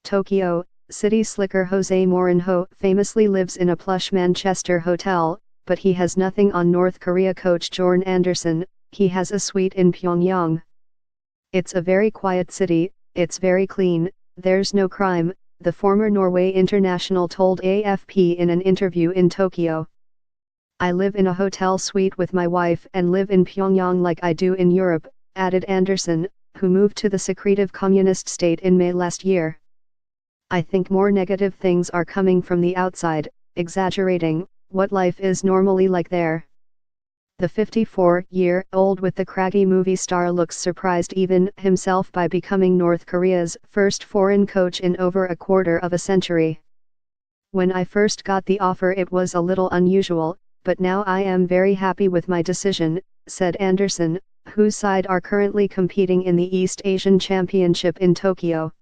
Tokyo, city slicker Jose Mourinho famously lives in a plush Manchester hotel, but he has nothing on North Korea coach Norwegian Andersen. He has a suite in Pyongyang. It's a very quiet city, it's very clean, there's no crime, the former Norway international told AFP in an interview in Tokyo. I live in a hotel suite with my wife and live in Pyongyang like I do in Europe, added Andersen, who moved to the secretive communist state in May last year. I think more negative things are coming from the outside, exaggerating what life is normally like there. The 54-year-old with the craggy movie star looks surprised even himself by becoming North Korea's first foreign coach in over a quarter of a century. When I first got the offer it was a little unusual, but now I am very happy with my decision, said Andersen, whose side are currently competing in the East Asian Championship in Tokyo.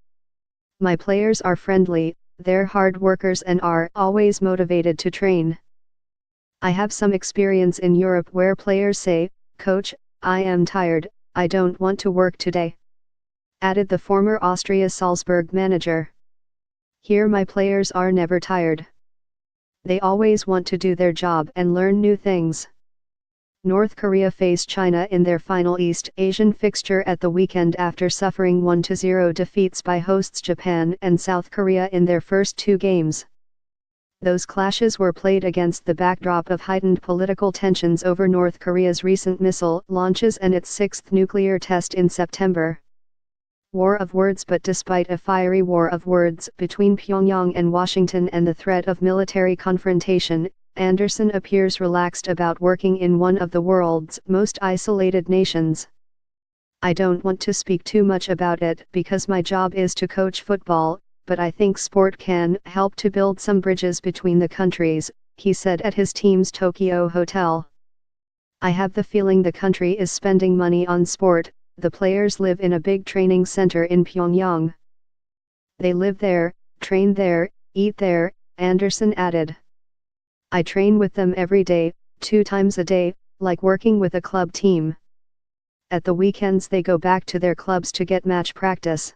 My players are friendly, they're hard workers and are always motivated to train. I have some experience in Europe where players say, "Coach, I am tired, I don't want to work today," added the former Austria Salzburg manager. Here my players are never tired. They always want to do their job and learn new things. North Korea faced China in their final East Asian fixture at the weekend after suffering 1-0 defeats by hosts Japan and South Korea in their first two games. Those clashes were played against the backdrop of heightened political tensions over North Korea's recent missile launches and its sixth nuclear test in September. War of words. But despite a fiery war of words between Pyongyang and Washington and the threat of military confrontation, Andersen appears relaxed about working in one of the world's most isolated nations. I don't want to speak too much about it because my job is to coach football, but I think sport can help to build some bridges between the countries, he said at his team's Tokyo hotel. I have the feeling the country is spending money on sport. The players live in a big training center in Pyongyang. They live there, train there, eat there, Andersen added. I train with them every day, 2 times a day, like working with a club team. At the weekends they go back to their clubs to get match practice.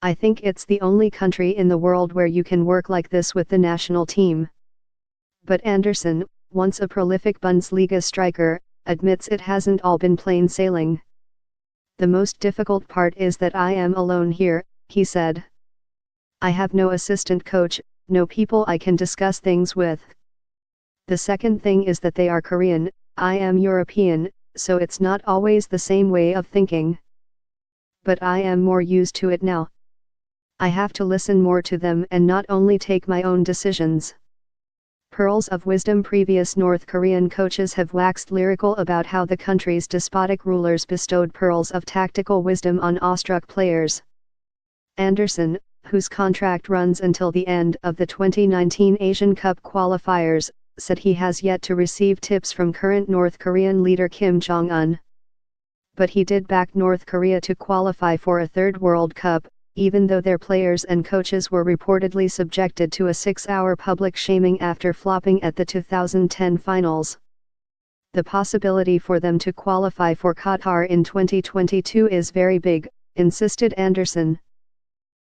I think it's the only country in the world where you can work like this with the national team. But Andersen, once a prolific Bundesliga striker, admits it hasn't all been plain sailing. The most difficult part is that I am alone here, he said. I have no assistant coach, no people I can discuss things with. The second thing is that they are Korean, I am European, so it's not always the same way of thinking. But I am more used to it now. I have to listen more to them and not only take my own decisions. Pearls of wisdom. Previous North Korean coaches have waxed lyrical about how the country's despotic rulers bestowed pearls of tactical wisdom on awestruck players. Andersen, whose contract runs until the end of the 2019 Asian Cup qualifiers, said he has yet to receive tips from current North Korean leader Kim Jong-un. But he did back North Korea to qualify for a third World Cup, even though their players and coaches were reportedly subjected to a 6-hour public shaming after flopping at the 2010 finals. The possibility for them to qualify for Qatar in 2022 is very big, insisted Andersen.